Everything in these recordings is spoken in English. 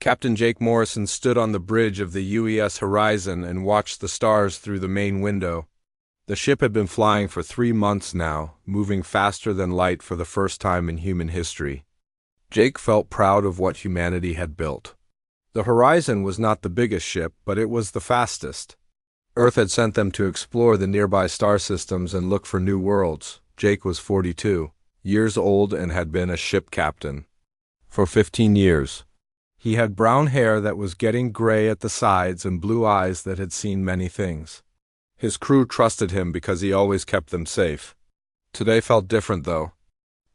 Captain Jake Morrison stood on the bridge of the UES Horizon and watched the stars through the main window. The ship had been flying for 3 months now, moving faster than light for the first time in human history. Jake felt proud of what humanity had built. The Horizon was not the biggest ship, but it was the fastest. Earth had sent them to explore the nearby star systems and look for new worlds. Jake was 42 years old and had been a ship captain for 15 years. He had brown hair that was getting gray at the sides and blue eyes that had seen many things. His crew trusted him because he always kept them safe. Today felt different, though.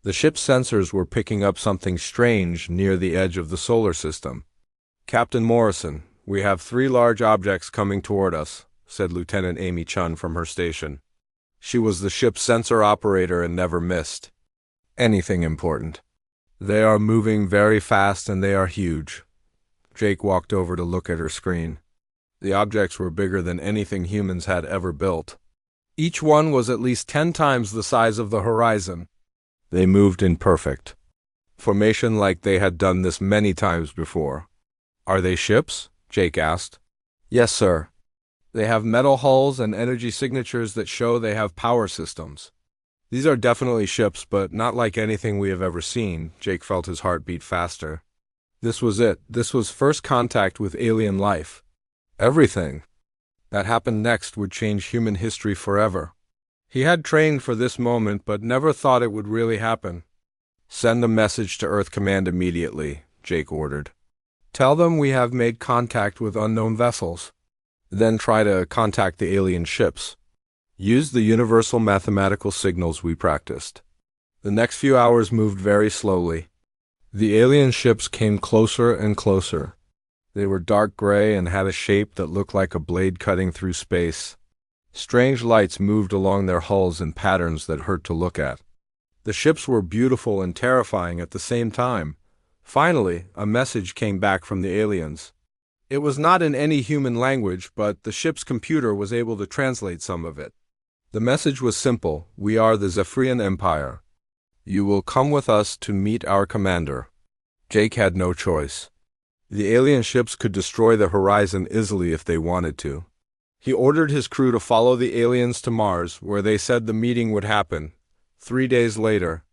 The ship's sensors were picking up something strange near the edge of the solar system. "Captain Morrison, we have 3 large objects coming toward us," said Lieutenant Amy Chun from her station. She was the ship's sensor operator and never missed anything important. "They are moving very fast and they are huge." Jake walked over to look at her screen. The objects were bigger than anything humans had ever built. Each one was at least 10 times the size of the Horizon. They moved in perfect formation like they had done this many times before. "Are they ships?" Jake asked. "Yes, sir. They have metal hulls and energy signatures that show they have power systems. These are definitely ships, but not like anything we have ever seen." Jake felt his heart beat faster. This was it. This was first contact with alien life. Everything that happened next would change human history forever. He had trained for this moment, but never thought it would really happen. "Send a message to Earth Command immediately," Jake ordered. "Tell them we have made contact with unknown vessels. Then try to contact the alien ships. Use the universal mathematical signals we practiced." The next few hours moved very slowly. The alien ships came closer and closer. They were dark gray and had a shape that looked like a blade cutting through space. Strange lights moved along their hulls in patterns that hurt to look at. The ships were beautiful and terrifying at the same time. Finally, a message came back from the aliens. It was not in any human language, but the ship's computer was able to translate some of it. The message was simple: "We are the Zephyrian Empire. You will come with us to meet our commander." Jake had no choice. The alien ships could destroy the Horizon easily if they wanted to. He ordered his crew to follow the aliens to Mars, where they said the meeting would happen. 3 days later,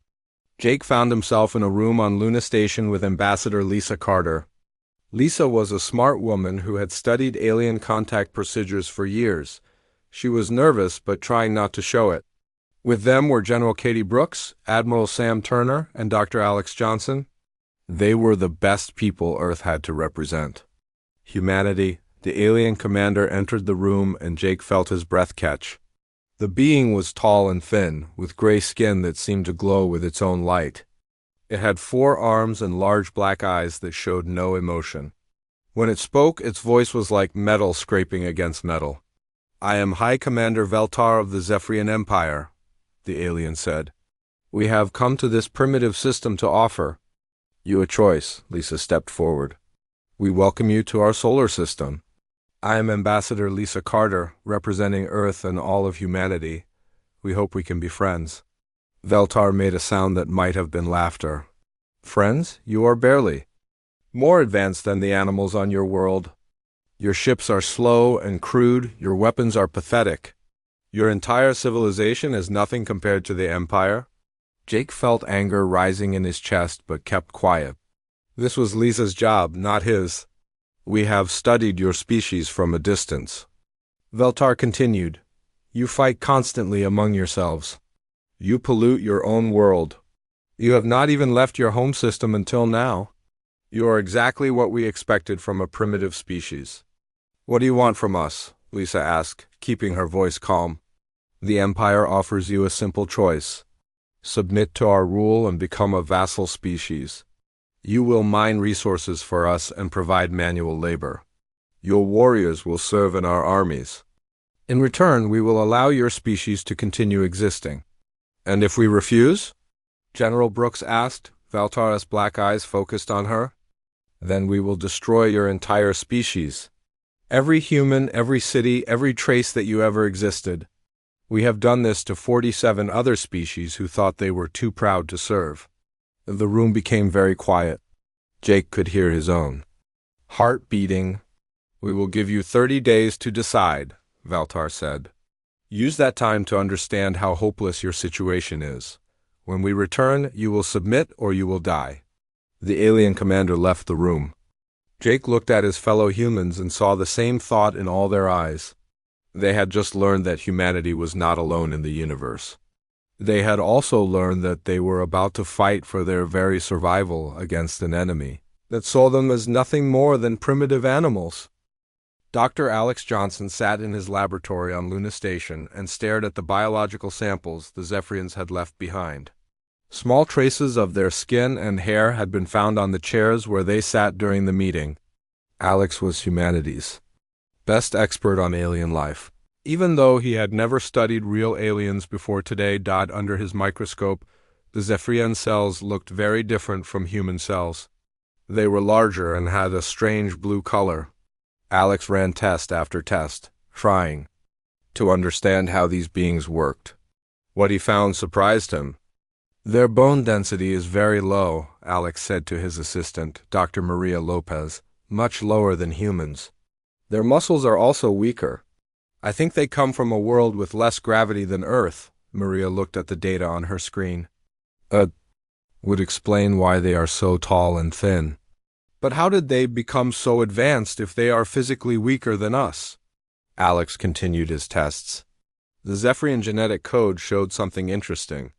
Jake found himself in a room on Luna Station with Ambassador Lisa Carter. Lisa was a smart woman who had studied alien contact procedures for years. She was nervous, but trying not to show it. With them were General Katie Brooks, Admiral Sam Turner, and Dr. Alex Johnson. They were the best people Earth had to represent humanity. The alien commander entered the room, and Jake felt his breath catch. The being was tall and thin, with gray skin that seemed to glow with its own light. It had 4 arms and large black eyes that showed no emotion. When it spoke, its voice was like metal scraping against metal. "I am High Commander Veltar of the Zephyrian Empire," the alien said. "We have come to this primitive system to offer you a choice." Lisa stepped forward. "We welcome you to our solar system. I am Ambassador Lisa Carter, representing Earth and all of humanity. We hope we can be friends." Veltar made a sound that might have been laughter. "Friends? You are barely more advanced than the animals on your world. Your ships are slow and crude, your weapons are pathetic. Your entire civilization is nothing compared to the Empire." Jake felt anger rising in his chest but kept quiet. This was Lisa's job, not his. "We have studied your species from a distance." Veltar continued. "You fight constantly among yourselves. You pollute your own world. You have not even left your home system until now. You are exactly what we expected from a primitive species." "What do you want from us?" Lisa asked, keeping her voice calm. "The Empire offers you a simple choice. Submit to our rule and become a vassal species. You will mine resources for us and provide manual labor. Your warriors will serve in our armies. In return, we will allow your species to continue existing." "And if we refuse?" General Brooks asked, Valtar's black eyes focused on her. "Then we will destroy your entire species. Every human, every city, every trace that you ever existed. We have done this to 47 other species who thought they were too proud to serve." The room became very quiet. Jake could hear his own Heart beating. We will give you 30 days to decide, Valtar said. Use that time to understand how hopeless your situation is. When we return, you will submit or you will die. The alien commander left the room. Jake looked at his fellow humans and saw the same thought in all their eyes. They had just learned that humanity was not alone in the universe. They had also learned that they were about to fight for their very survival against an enemy that saw them as nothing more than primitive animals. Dr. Alex Johnson sat in his laboratory on Luna Station and stared at the biological samples the Zephyrians had left behind. Small traces of their skin and hair had been found on the chairs where they sat during the meeting. Alex was humanity's best expert on alien life. Even though he had never studied real aliens before today, under his microscope, the Zephyrian cells looked very different from human cells. They were larger and had a strange blue color. Alex ran test after test, trying to understand how these beings worked. What he found surprised him. Their bone density is very low, Alex said to his assistant, Dr. Maria Lopez, much lower than humans. Their muscles are also weaker. I think they come from a world with less gravity than Earth. Maria looked at the data on her screen. Would explain why they are so tall and thin. But how did they become so advanced if they are physically weaker than us? Alex continued his tests. The Zephyrian genetic code showed something interesting.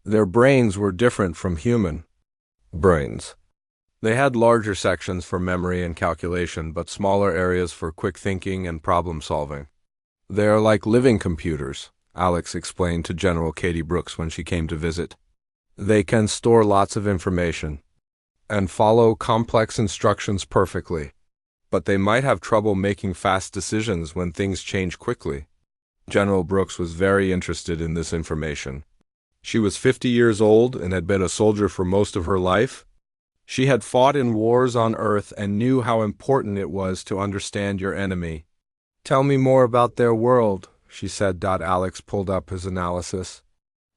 Their brains were different from human brains. They had larger sections for memory and calculation, but smaller areas for quick thinking and problem solving. They are like living computers, Alex explained to General Katie Brooks when she came to visit. They can store lots of information and follow complex instructions perfectly, but they might have trouble making fast decisions when things change quickly. General Brooks was very interested in this information. She was 50 years old and had been a soldier for most of her life. She had fought in wars on Earth and knew how important it was to understand your enemy. Tell me more about their world, she said. Alex pulled up his analysis.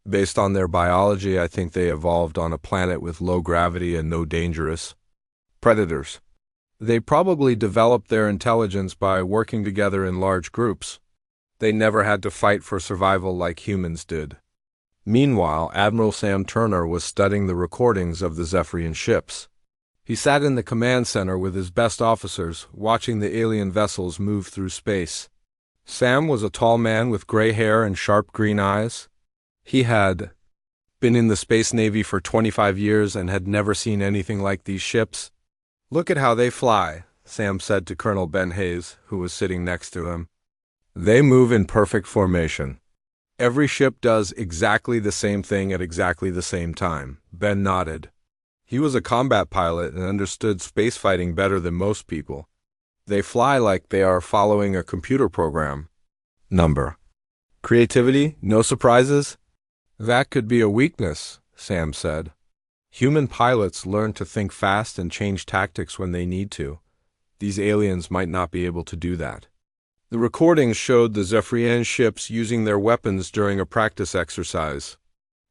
Based on their biology, I think they evolved on a planet with low gravity and no dangerous predators. They probably developed their intelligence by working together in large groups. They never had to fight for survival like humans did. Meanwhile, Admiral Sam Turner was studying the recordings of the Zephyrian ships. He sat in the command center with his best officers, watching the alien vessels move through space. Sam was a tall man with gray hair and sharp green eyes. He had been in the Space Navy for 25 years and had never seen anything like these ships. Look at how they fly, Sam said to Colonel Ben Hayes, who was sitting next to him. They move in perfect formation. Every ship does exactly the same thing at exactly the same time. Ben nodded. He was a combat pilot and understood space fighting better than most people. They fly like they are following a computer program. Number. Creativity? No surprises? That could be a weakness, Sam said. Human pilots learn to think fast and change tactics when they need to. These aliens might not be able to do that. The recordings showed the Zephyrian ships using their weapons during a practice exercise.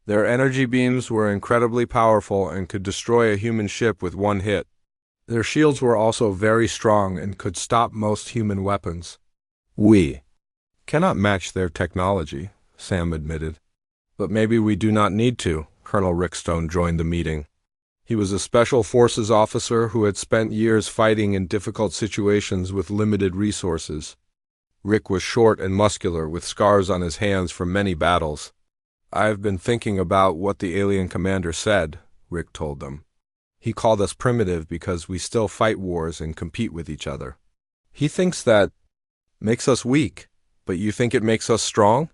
Their energy beams were incredibly powerful and could destroy a human ship with one hit. Their shields were also very strong and could stop most human weapons. We cannot match their technology, Sam admitted. But maybe we do not need to. Colonel Rickstone joined the meeting. He was a special forces officer who had spent years fighting in difficult situations with limited resources. Rick was short and muscular, with scars on his hands from many battles. I've been thinking about what the alien commander said, Rick told them. He called us primitive because we still fight wars and compete with each other. He thinks that makes us weak, but you think it makes us strong?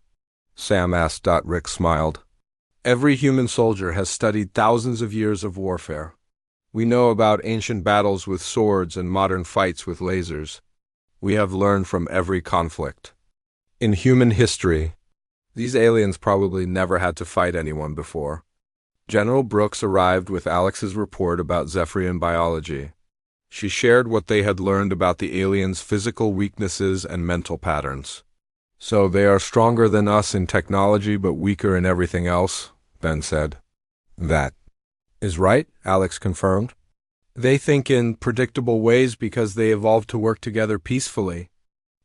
Sam asked. Rick smiled. Every human soldier has studied thousands of years of warfare. We know about ancient battles with swords and modern fights with lasers. We have learned from every conflict. In human history, these aliens probably never had to fight anyone before. General Brooks arrived with Alex's report about Zephyrian biology. She shared what they had learned about the aliens' physical weaknesses and mental patterns. So they are stronger than us in technology but weaker in everything else, Ben said. That is right, Alex confirmed. They think in predictable ways because they evolved to work together peacefully.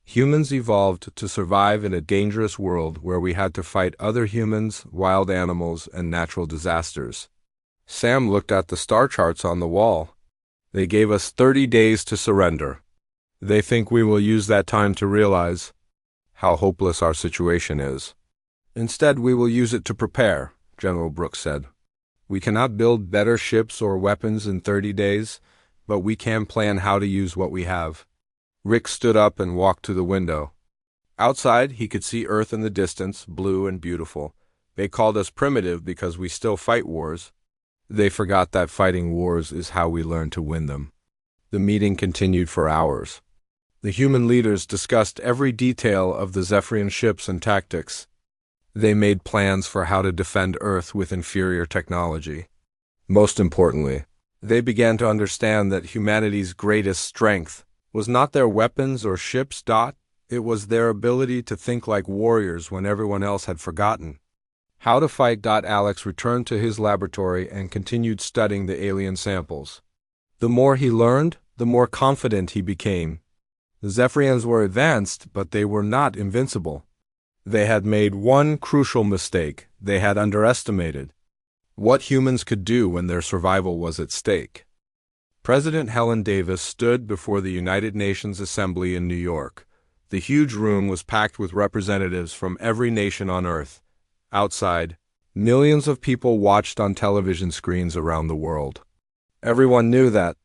Humans evolved to survive in a dangerous world where we had to fight other humans, wild animals, and natural disasters. Sam looked at the star charts on the wall. They gave us 30 days to surrender. They think we will use that time to realize how hopeless our situation is. Instead, we will use it to prepare, General Brooks said. We cannot build better ships or weapons in 30 days, but we can plan how to use what we have. Rick stood up and walked to the window. Outside, he could see Earth in the distance, blue and beautiful. They called us primitive because we still fight wars. They forgot that fighting wars is how we learn to win them. The meeting continued for hours. The human leaders discussed every detail of the Zephyrian ships and tactics. They made plans for how to defend Earth with inferior technology. Most importantly, they began to understand that humanity's greatest strength was not their weapons or ships. It was their ability to think like warriors when everyone else had forgotten how to fight. Alex returned to his laboratory and continued studying the alien samples. The more he learned, the more confident he became. The Zephyrians were advanced, but they were not invincible. They had made one crucial mistake. They had underestimated what humans could do when their survival was at stake. President Helen Davis stood before the United Nations Assembly in New York. The huge room was packed with representatives from every nation on Earth. Outside, millions of people watched on television screens around the world. Everyone knew that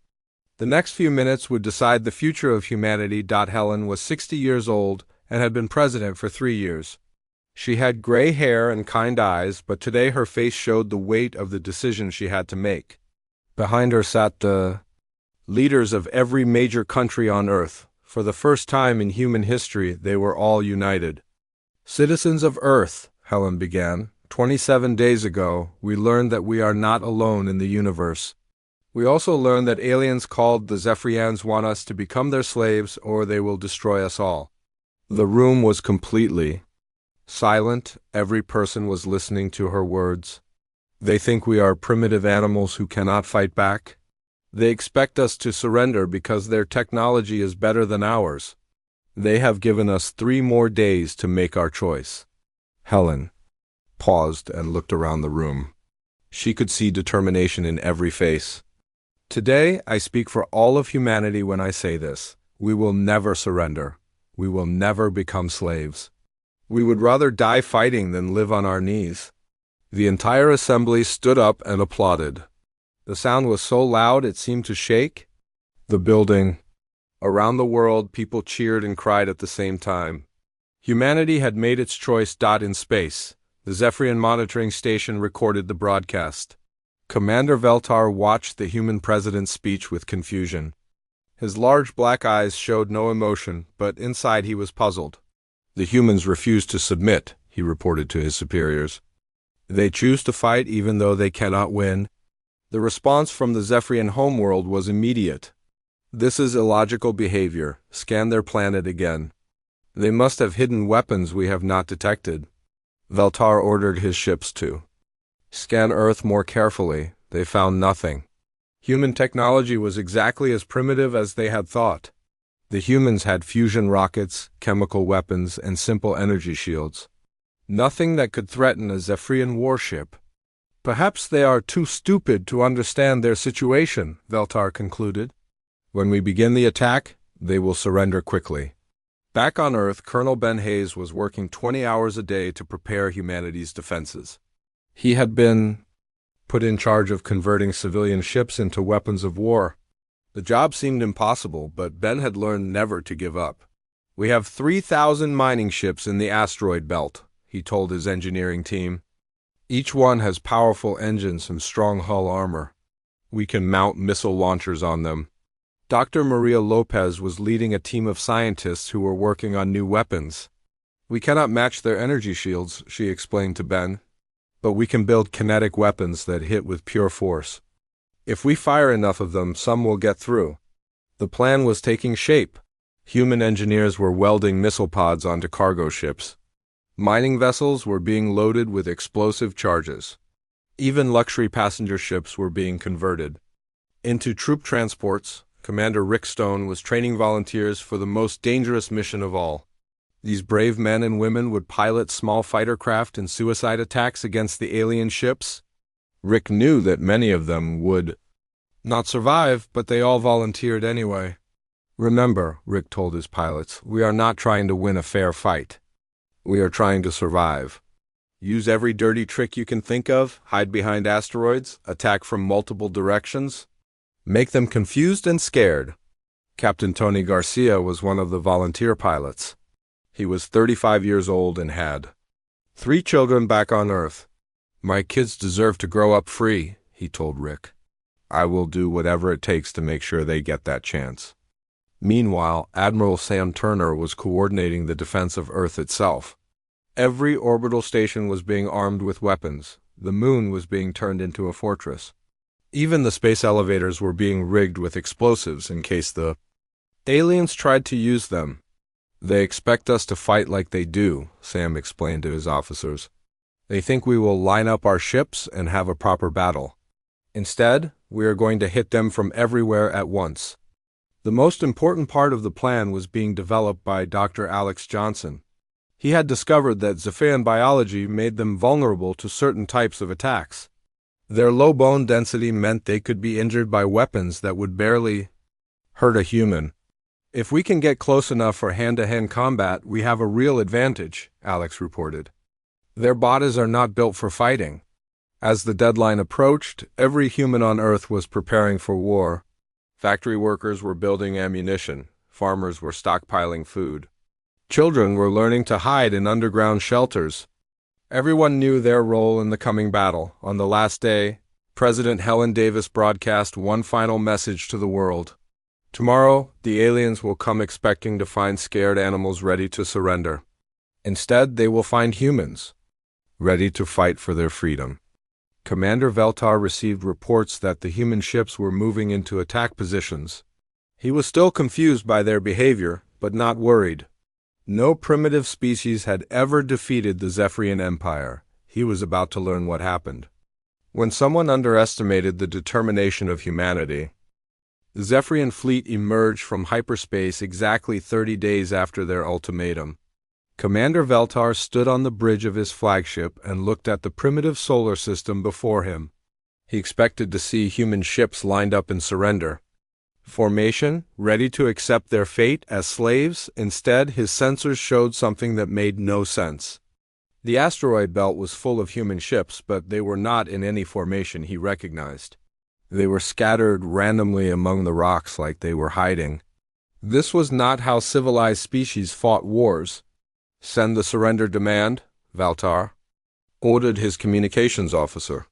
the next few minutes would decide the future of humanity. Helen was 60 years old and had been president for 3 years. She had gray hair and kind eyes, but today her face showed the weight of the decision she had to make. Behind her sat the leaders of every major country on Earth. For the first time in human history, they were all united. Citizens of Earth, Helen began, 27 days ago, we learned that we are not alone in the universe. We also learned that aliens called the Zephyrians want us to become their slaves or they will destroy us all. The room was completely silent. Every person was listening to her words. They think we are primitive animals who cannot fight back. They expect us to surrender because their technology is better than ours. They have given us 3 more days to make our choice. Helen paused and looked around the room. She could see determination in every face. Today, I speak for all of humanity when I say this. We will never surrender. We will never become slaves. We would rather die fighting than live on our knees. The entire assembly stood up and applauded. The sound was so loud it seemed to shake the building. Around the world, people cheered and cried at the same time. Humanity had made its choice. In space, the Zephyrian monitoring station recorded the broadcast. Commander Veltar watched the human president's speech with confusion. His large black eyes showed no emotion, but inside he was puzzled. The humans refused to submit, he reported to his superiors. They choose to fight even though they cannot win. The response from the Zephyrian homeworld was immediate. This is illogical behavior. Scan their planet again. They must have hidden weapons we have not detected. Veltar ordered his ships to scan Earth more carefully. They found nothing. Human technology was exactly as primitive as they had thought. The humans had fusion rockets, chemical weapons, and simple energy shields. Nothing that could threaten a Zephyrian warship. Perhaps they are too stupid to understand their situation, Veltar concluded. When we begin the attack, they will surrender quickly. Back on Earth, Colonel Ben Hayes was working 20 hours a day to prepare humanity's defenses. He had been put in charge of converting civilian ships into weapons of war. The job seemed impossible, but Ben had learned never to give up. We have 3,000 mining ships in the asteroid belt, he told his engineering team. Each one has powerful engines and strong hull armor. We can mount missile launchers on them. Dr. Maria Lopez was leading a team of scientists who were working on new weapons. We cannot match their energy shields, she explained to Ben, but we can build kinetic weapons that hit with pure force. If we fire enough of them, some will get through. The plan was taking shape. Human engineers were welding missile pods onto cargo ships. Mining vessels were being loaded with explosive charges. Even luxury passenger ships were being converted. Into troop transports, Commander Rick Stone was training volunteers for the most dangerous mission of all. These brave men and women would pilot small fighter craft in suicide attacks against the alien ships. Rick knew that many of them would not survive, but they all volunteered anyway. "Remember," Rick told his pilots, "we are not trying to win a fair fight. We are trying to survive. Use every dirty trick you can think of, hide behind asteroids, attack from multiple directions. Make them confused and scared." Captain Tony Garcia was one of the volunteer pilots. He was 35 years old and had 3 children back on Earth. "My kids deserve to grow up free," he told Rick. "I will do whatever it takes to make sure they get that chance." Meanwhile, Admiral Sam Turner was coordinating the defense of Earth itself. Every orbital station was being armed with weapons. The moon was being turned into a fortress. Even the space elevators were being rigged with explosives in case the aliens tried to use them. "They expect us to fight like they do," Sam explained to his officers. "They think we will line up our ships and have a proper battle. Instead, we are going to hit them from everywhere at once." The most important part of the plan was being developed by Dr. Alex Johnson. He had discovered that Zephian biology made them vulnerable to certain types of attacks. Their low bone density meant they could be injured by weapons that would barely hurt a human. "If we can get close enough for hand-to-hand combat, we have a real advantage," Alex reported. "Their bodies are not built for fighting." As the deadline approached, every human on Earth was preparing for war. Factory workers were building ammunition. Farmers were stockpiling food. Children were learning to hide in underground shelters. Everyone knew their role in the coming battle. On the last day, President Helen Davis broadcast one final message to the world. "Tomorrow, the aliens will come expecting to find scared animals ready to surrender. Instead, they will find humans, ready to fight for their freedom." Commander Veltar received reports that the human ships were moving into attack positions. He was still confused by their behavior, but not worried. No primitive species had ever defeated the Zephyrian Empire. He was about to learn what happened. When someone underestimated the determination of humanity, the Zephyrian fleet emerged from hyperspace exactly 30 days after their ultimatum. Commander Veltar stood on the bridge of his flagship and looked at the primitive solar system before him. He expected to see human ships lined up in surrender formation, ready to accept their fate as slaves. Instead, his sensors showed something that made no sense. The asteroid belt was full of human ships, but they were not in any formation he recognized. They were scattered randomly among the rocks like they were hiding. This was not how civilized species fought wars. "Send the surrender demand," Veltar ordered his communications officer.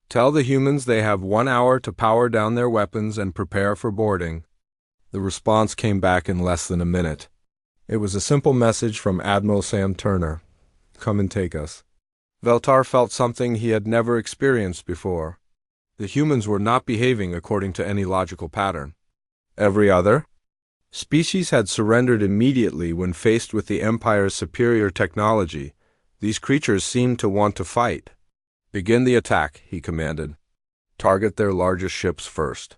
"Tell the humans they have 1 hour to power down their weapons and prepare for boarding." The response came back in less than a minute. It was a simple message from Admiral Sam Turner. "Come and take us." Veltar felt something he had never experienced before. The humans were not behaving according to any logical pattern. Every other species had surrendered immediately when faced with the Empire's superior technology. These creatures seemed to want to fight. "Begin the attack," he commanded. "Target their largest ships first.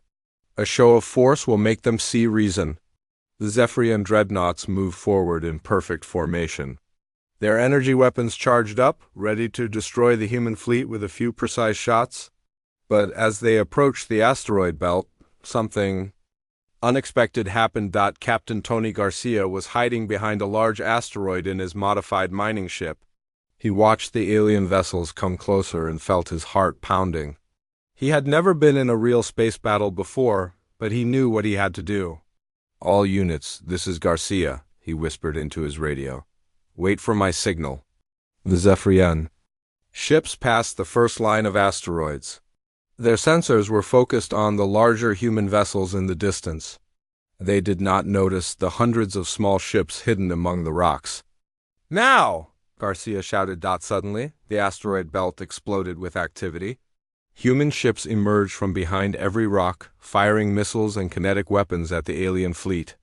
A show of force will make them see reason." The Zephyrian dreadnoughts moved forward in perfect formation. Their energy weapons charged up, ready to destroy the human fleet with a few precise shots. But as they approached the asteroid belt, something unexpected happened. Captain Tony Garcia was hiding behind a large asteroid in his modified mining ship. He watched the alien vessels come closer and felt his heart pounding. He had never been in a real space battle before, but he knew what he had to do. "All units, this is Garcia," he whispered into his radio. "Wait for my signal." The Zephyrian ships passed the first line of asteroids. Their sensors were focused on the larger human vessels in the distance. They did not notice the hundreds of small ships hidden among the rocks. "Now!" Garcia shouted. Suddenly, the asteroid belt exploded with activity. Human ships emerged from behind every rock, firing missiles and kinetic weapons at the alien fleet.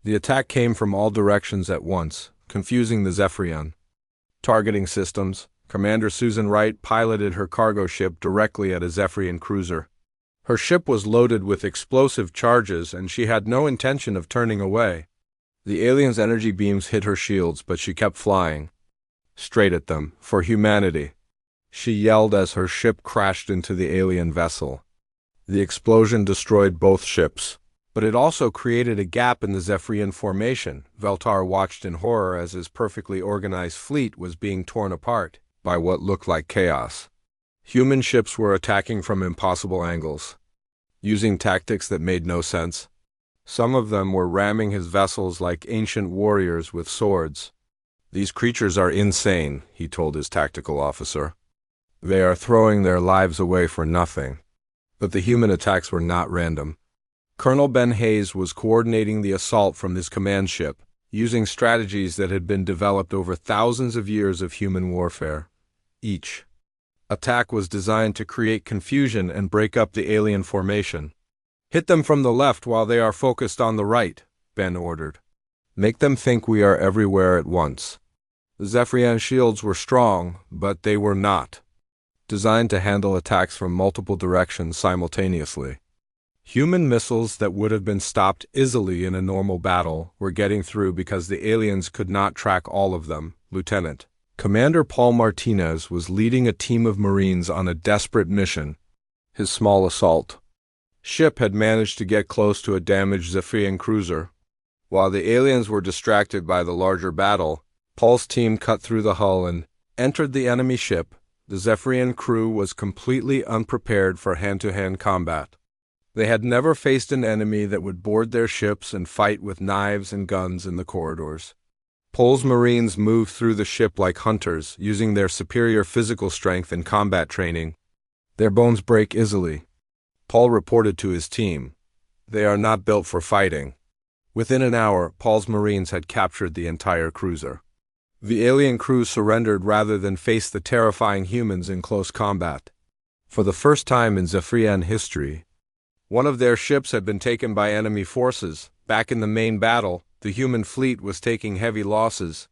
The attack came from all directions at once, confusing the Zephyrian targeting systems. Commander Susan Wright piloted her cargo ship directly at a Zephyrian cruiser. Her ship was loaded with explosive charges, and she had no intention of turning away. The aliens' energy beams hit her shields, but she kept flying. Straight at them, for humanity. She yelled as her ship crashed into the alien vessel. The explosion destroyed both ships, but it also created a gap in the Zephyrian formation. Veltar watched in horror as his perfectly organized fleet was being torn apart by what looked like chaos. Human ships were attacking from impossible angles, using tactics that made no sense. Some of them were ramming his vessels like ancient warriors with swords. "These creatures are insane," he told his tactical officer. "They are throwing their lives away for nothing." But the human attacks were not random. Colonel Ben Hayes was coordinating the assault from his command ship, using strategies that had been developed over thousands of years of human warfare. Each attack was designed to create confusion and break up the alien formation. "Hit them from the left while they are focused on the right," Ben ordered. "Make them think we are everywhere at once." The Zephyrian shields were strong, but they were not designed to handle attacks from multiple directions simultaneously. Human missiles that would have been stopped easily in a normal battle were getting through because the aliens could not track all of them. Lieutenant Commander Paul Martinez was leading a team of Marines on a desperate mission. His small assault ship had managed to get close to a damaged Zephyrian cruiser. While the aliens were distracted by the larger battle, Paul's team cut through the hull and entered the enemy ship. The Zephyrian crew was completely unprepared for hand-to-hand combat. They had never faced an enemy that would board their ships and fight with knives and guns in the corridors. Paul's Marines moved through the ship like hunters, using their superior physical strength and combat training. Their bones break easily. Paul reported to his team. "They are not built for fighting." Within an hour, Paul's Marines had captured the entire cruiser. The alien crew surrendered rather than face the terrifying humans in close combat. For the first time in Zephyrian history, one of their ships had been taken by enemy forces. Back in the main battle, the human fleet was taking heavy losses.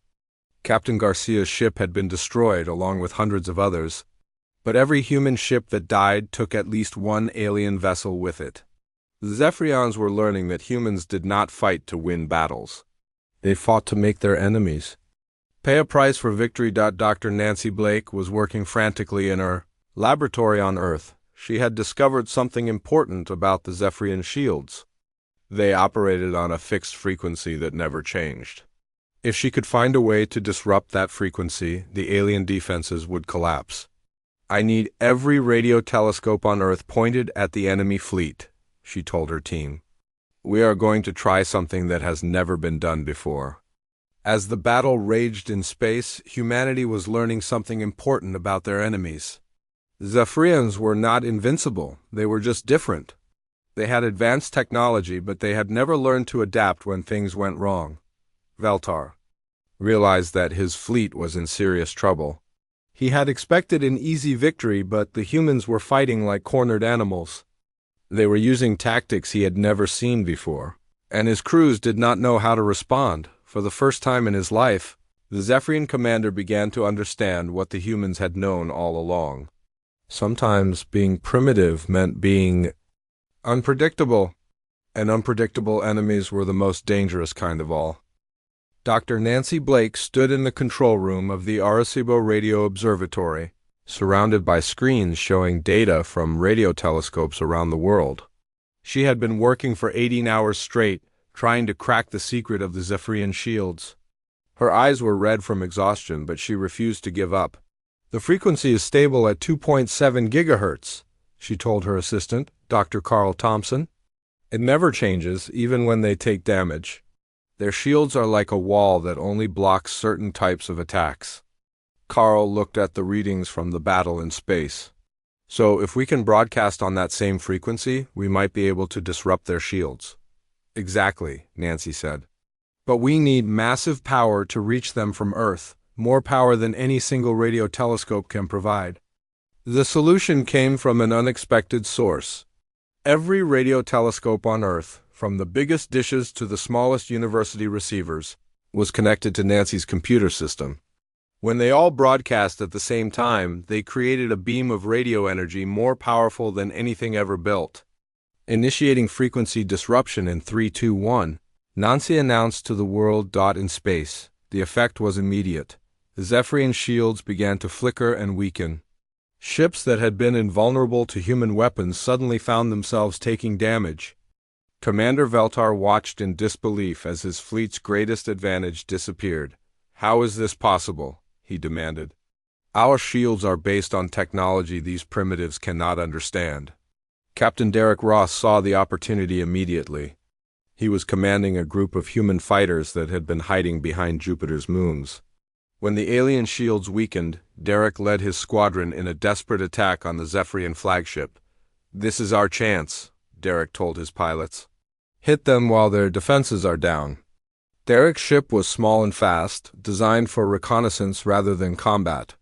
Captain Garcia's ship had been destroyed along with hundreds of others, but every human ship that died took at least one alien vessel with it. The Zephyrians were learning that humans did not fight to win battles. They fought to make their enemies pay a price for victory. Dr. Nancy Blake was working frantically in her laboratory on Earth. She had discovered something important about the Zephyrian shields. They operated on a fixed frequency that never changed. If she could find a way to disrupt that frequency, the alien defenses would collapse. "I need every radio telescope on Earth pointed at the enemy fleet," she told her team. "We are going to try something that has never been done before." As the battle raged in space, humanity was learning something important about their enemies. Zephyrians were not invincible, they were just different. They had advanced technology, but they had never learned to adapt when things went wrong. Veltar realized that his fleet was in serious trouble. He had expected an easy victory, but the humans were fighting like cornered animals. They were using tactics he had never seen before, and his crews did not know how to respond. For the first time in his life, the Zephyrian commander began to understand what the humans had known all along. Sometimes being primitive meant being unpredictable, and unpredictable enemies were the most dangerous kind of all. Dr. Nancy Blake stood in the control room of the Arecibo Radio Observatory, surrounded by screens showing data from radio telescopes around the world. She had been working for 18 hours straight, trying to crack the secret of the Zephyrian shields. Her eyes were red from exhaustion, but she refused to give up. "The frequency is stable at 2.7 gigahertz, she told her assistant, Dr. Carl Thompson. "It never changes, even when they take damage. Their shields are like a wall that only blocks certain types of attacks." Carl looked at the readings from the battle in space. "So if we can broadcast on that same frequency, we might be able to disrupt their shields." "Exactly," Nancy said. "But we need massive power to reach them from Earth, more power than any single radio telescope can provide." The solution came from an unexpected source. Every radio telescope on Earth, from the biggest dishes to the smallest university receivers, was connected to Nancy's computer system. When they all broadcast at the same time, they created a beam of radio energy more powerful than anything ever built. Initiating frequency disruption in 3, 2, 1, Nancy announced to the world. In space, the effect was immediate. The Zephyrian shields began to flicker and weaken. Ships that had been invulnerable to human weapons suddenly found themselves taking damage. Commander Veltar watched in disbelief as his fleet's greatest advantage disappeared. "How is this possible?" he demanded. "Our shields are based on technology these primitives cannot understand." Captain Derek Ross saw the opportunity immediately. He was commanding a group of human fighters that had been hiding behind Jupiter's moons. When the alien shields weakened, Derek led his squadron in a desperate attack on the Zephyrian flagship. "This is our chance," Derek told his pilots. "Hit them while their defenses are down." Derek's ship was small and fast, designed for reconnaissance rather than combat.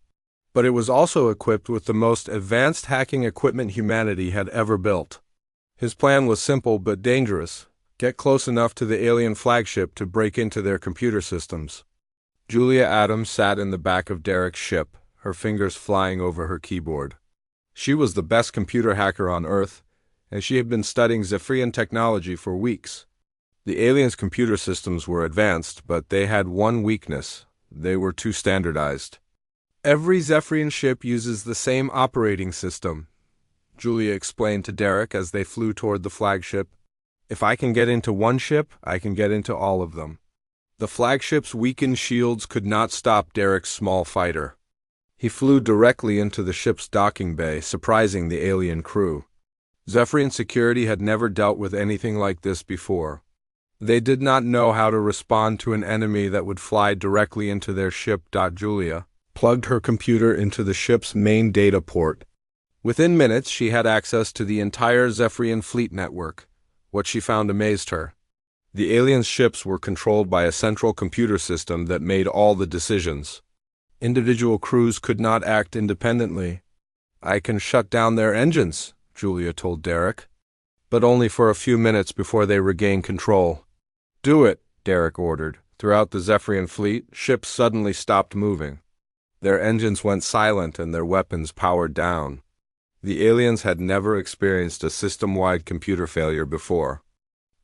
But it was also equipped with the most advanced hacking equipment humanity had ever built. His plan was simple but dangerous: get close enough to the alien flagship to break into their computer systems. Julia Adams sat in the back of Derek's ship, her fingers flying over her keyboard. She was the best computer hacker on Earth, and she had been studying Zephyrian technology for weeks. The aliens' computer systems were advanced, but they had one weakness: they were too standardized. "Every Zephyrian ship uses the same operating system," Julia explained to Derek as they flew toward the flagship. "If I can get into one ship, I can get into all of them." The flagship's weakened shields could not stop Derek's small fighter. He flew directly into the ship's docking bay, surprising the alien crew. Zephyrian security had never dealt with anything like this before. They did not know how to respond to an enemy that would fly directly into their ship. Julia plugged her computer into the ship's main data port. Within minutes, she had access to the entire Zephyrian fleet network. What she found amazed her. The aliens' ships were controlled by a central computer system that made all the decisions. Individual crews could not act independently. "I can shut down their engines," Julia told Derek, "but only for a few minutes before they regain control." "Do it," Derek ordered. Throughout the Zephyrian fleet, ships suddenly stopped moving. Their engines went silent and their weapons powered down. The aliens had never experienced a system-wide computer failure before.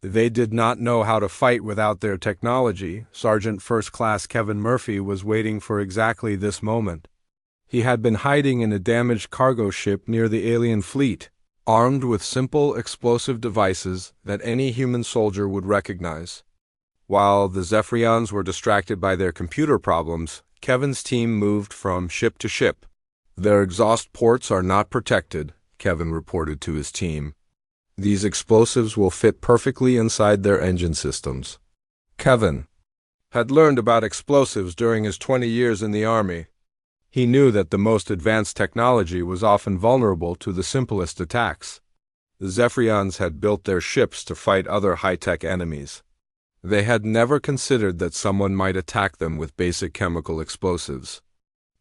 They did not know how to fight without their technology. Sergeant First Class Kevin Murphy was waiting for exactly this moment. He had been hiding in a damaged cargo ship near the alien fleet, armed with simple explosive devices that any human soldier would recognize. While the Zephyrians were distracted by their computer problems, Kevin's team moved from ship to ship. "Their exhaust ports are not protected," Kevin reported to his team. "These explosives will fit perfectly inside their engine systems." Kevin had learned about explosives during his 20 years in the Army. He knew that the most advanced technology was often vulnerable to the simplest attacks. The Zephyrians had built their ships to fight other high-tech enemies. They had never considered that someone might attack them with basic chemical explosives.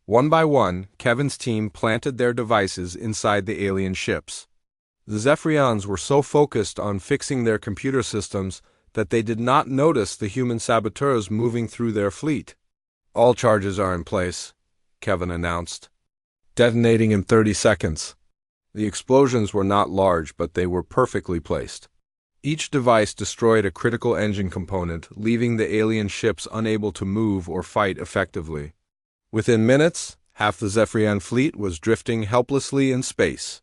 One by one, Kevin's team planted their devices inside the alien ships. The Zephyrians were so focused on fixing their computer systems that they did not notice the human saboteurs moving through their fleet. "All charges are in place," Kevin announced. "Detonating in 30 seconds. The explosions were not large, but they were perfectly placed. Each device destroyed a critical engine component, leaving the alien ships unable to move or fight effectively. Within minutes, half the Zephyrian fleet was drifting helplessly in space.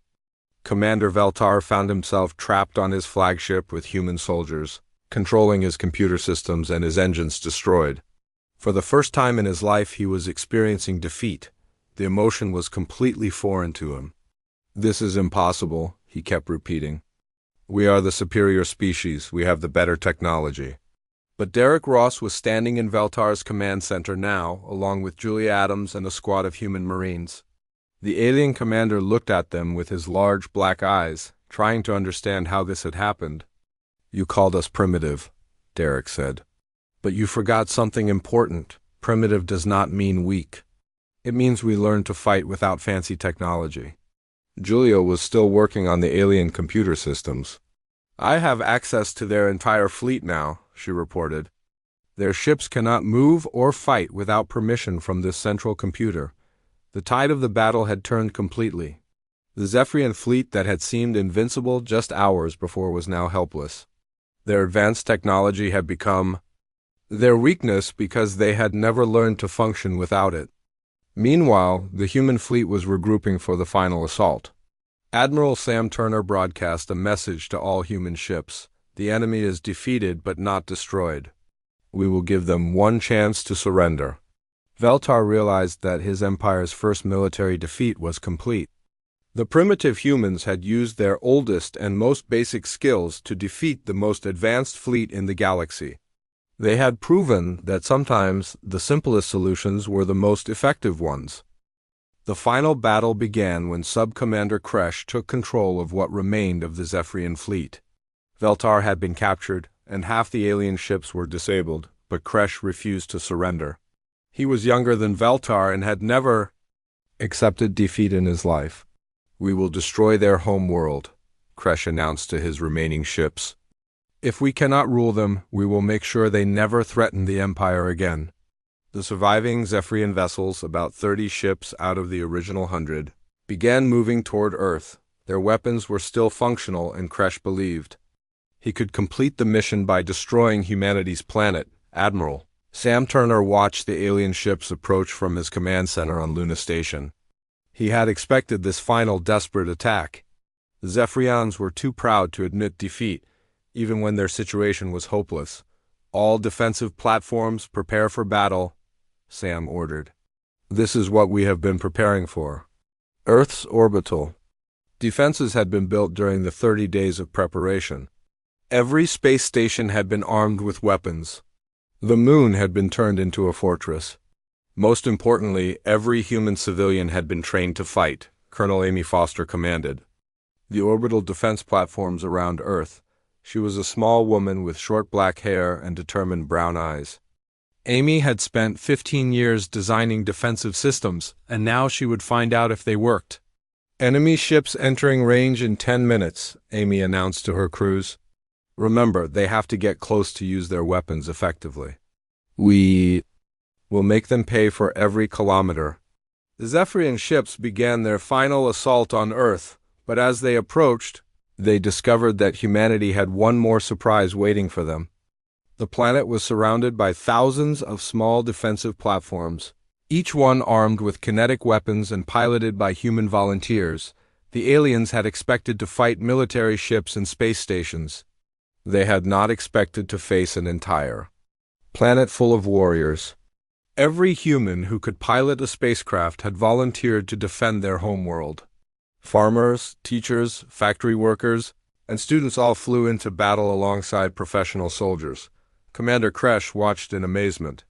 Commander Veltar found himself trapped on his flagship with human soldiers, controlling his computer systems and his engines destroyed. For the first time in his life, he was experiencing defeat. The emotion was completely foreign to him. "This is impossible," he kept repeating. "We are the superior species. We have the better technology." But Derek Ross was standing in Veltar's command center now, along with Julia Adams and a squad of human Marines. The alien commander looked at them with his large black eyes, trying to understand how this had happened. "You called us primitive," Derek said. "But you forgot something important. Primitive does not mean weak. It means we learned to fight without fancy technology." Julia was still working on the alien computer systems. "I have access to their entire fleet now," she reported. Their ships cannot move or fight without permission from this central computer. The tide of the battle had turned completely. The Zephyrian fleet that had seemed invincible just hours before was now helpless. Their advanced technology had become their weakness because they had never learned to function without it. Meanwhile, the human fleet was regrouping for the final assault. Admiral Sam Turner broadcast a message to all human ships. The enemy is defeated but not destroyed. We will give them one chance to surrender. Veltar realized that his empire's first military defeat was complete. The primitive humans had used their oldest and most basic skills to defeat the most advanced fleet in the galaxy. They had proven that sometimes the simplest solutions were the most effective ones. The final battle began when Sub-Commander Kresh took control of what remained of the Zephyrian fleet. Veltar had been captured, and half the alien ships were disabled, but Kresh refused to surrender. He was younger than Veltar and had never accepted defeat in his life. "We will destroy their home world," Kresh announced to his remaining ships. "If we cannot rule them, we will make sure they never threaten the Empire again." The surviving Zephyrian vessels, about 30 ships out of the original 100, began moving toward Earth. Their weapons were still functional, and Kresh believed he could complete the mission by destroying humanity's planet. Admiral Sam Turner watched the alien ships approach from his command center on Luna Station. He had expected this final desperate attack. The Zephyrians were too proud to admit defeat, even when their situation was hopeless. "All defensive platforms prepare for battle," Sam ordered. "This is what we have been preparing for." Earth's orbital defenses had been built during the 30 days of preparation. Every space station had been armed with weapons. The moon had been turned into a fortress. Most importantly, every human civilian had been trained to fight, Colonel Amy Foster commanded. The orbital defense platforms around Earth. She was a small woman with short black hair and determined brown eyes. Amy had spent 15 years designing defensive systems, and now she would find out if they worked. "Enemy ships entering range in 10 minutes, Amy announced to her crews. "Remember, they have to get close to use their weapons effectively. We will make them pay for every kilometer." The Zephyrian ships began their final assault on Earth, but as they approached, they discovered that humanity had one more surprise waiting for them. The planet was surrounded by thousands of small defensive platforms, each one armed with kinetic weapons and piloted by human volunteers. The aliens had expected to fight military ships and space stations. They had not expected to face an entire planet full of warriors. Every human who could pilot a spacecraft had volunteered to defend their homeworld. Farmers, teachers, factory workers, and students all flew into battle alongside professional soldiers. Commander Kresh watched in amazement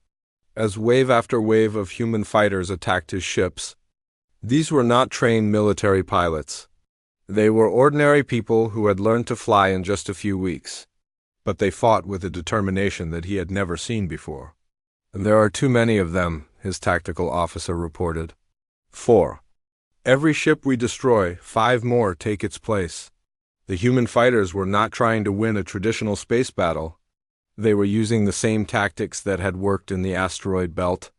as wave after wave of human fighters attacked his ships. These were not trained military pilots. They were ordinary people who had learned to fly in just a few weeks. But they fought with a determination that he had never seen before. "There are too many of them," his tactical officer reported. 4. "Every ship we destroy, 5 more take its place." The human fighters were not trying to win a traditional space battle. They were using the same tactics that had worked in the asteroid belt.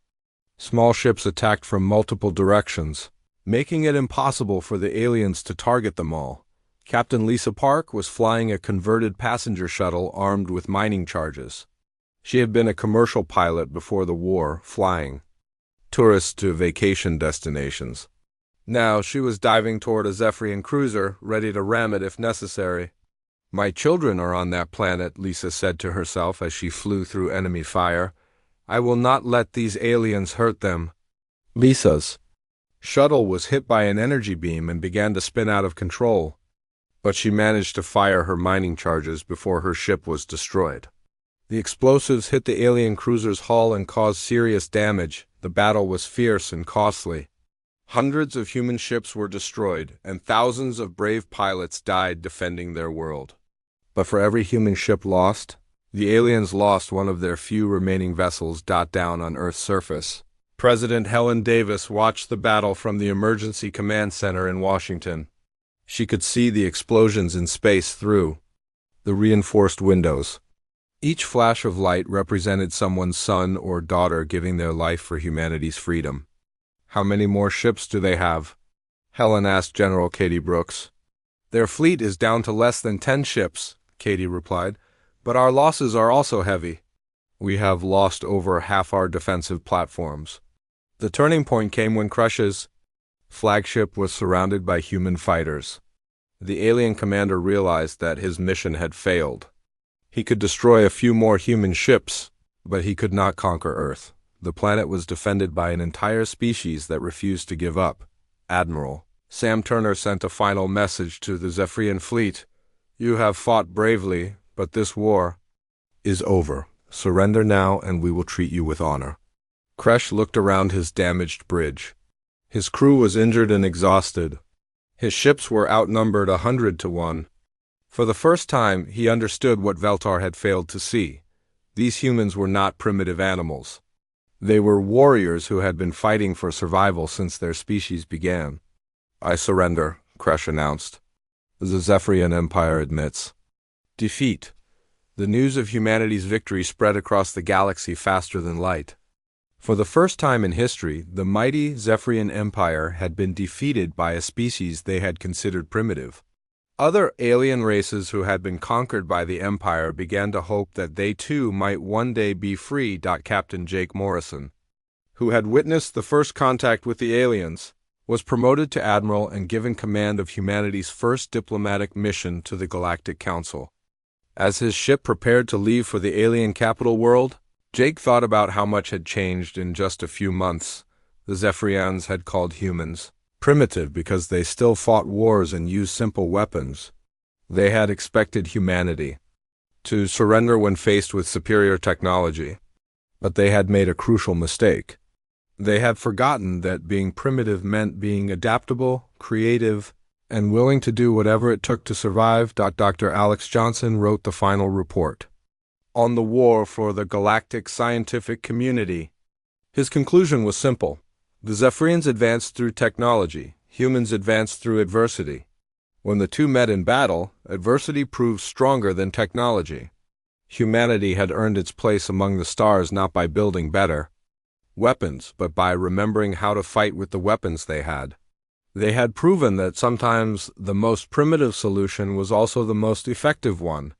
Small ships attacked from multiple directions, making it impossible for the aliens to target them all. Captain Lisa Park was flying a converted passenger shuttle armed with mining charges. She had been a commercial pilot before the war, flying tourists to vacation destinations. Now she was diving toward a Zephyrian cruiser, ready to ram it if necessary. "My children are on that planet," Lisa said to herself as she flew through enemy fire. "I will not let these aliens hurt them." Lisa's shuttle was hit by an energy beam and began to spin out of control, but she managed to fire her mining charges before her ship was destroyed. The explosives hit the alien cruiser's hull and caused serious damage. The battle was fierce and costly. Hundreds of human ships were destroyed, and thousands of brave pilots died defending their world. But for every human ship lost, the aliens lost one of their few remaining vessels down on Earth's surface. President Helen Davis watched the battle from the Emergency Command Center in Washington. She could see the explosions in space through the reinforced windows. Each flash of light represented someone's son or daughter giving their life for humanity's freedom. "How many more ships do they have?" Helen asked General Katie Brooks. "Their fleet is down to less than 10 ships," Katie replied, "but our losses are also heavy. We have lost over half our defensive platforms." The turning point came when Crush's flagship was surrounded by human fighters. The alien commander realized that his mission had failed. He could destroy a few more human ships, but he could not conquer Earth. The planet was defended by an entire species that refused to give up. Admiral Sam Turner sent a final message to the Zephyrian fleet. "You have fought bravely, but this war is over. Surrender now and we will treat you with honor." Kresh looked around his damaged bridge. His crew was injured and exhausted. His ships were outnumbered 100-1. For the first time, he understood what Veltar had failed to see. These humans were not primitive animals. They were warriors who had been fighting for survival since their species began. "I surrender," Kresh announced. The Zephyrian Empire admits defeat. The news of humanity's victory spread across the galaxy faster than light. For the first time in history, the mighty Zephyrian Empire had been defeated by a species they had considered primitive. Other alien races who had been conquered by the Empire began to hope that they too might one day be free. Captain Jake Morrison, who had witnessed the first contact with the aliens, was promoted to admiral and given command of humanity's first diplomatic mission to the Galactic Council. As his ship prepared to leave for the alien capital world, Jake thought about how much had changed in just a few months. The Zephyrians had called humans primitive because they still fought wars and used simple weapons. They had expected humanity to surrender when faced with superior technology. But they had made a crucial mistake. They had forgotten that being primitive meant being adaptable, creative, and willing to do whatever it took to survive. Dr. Alex Johnson wrote the final report on the war for the galactic scientific community. His conclusion was simple. The Zephyrians advanced through technology, humans advanced through adversity. When the two met in battle, adversity proved stronger than technology. Humanity had earned its place among the stars not by building better weapons, but by remembering how to fight with the weapons they had. They had proven that sometimes the most primitive solution was also the most effective one.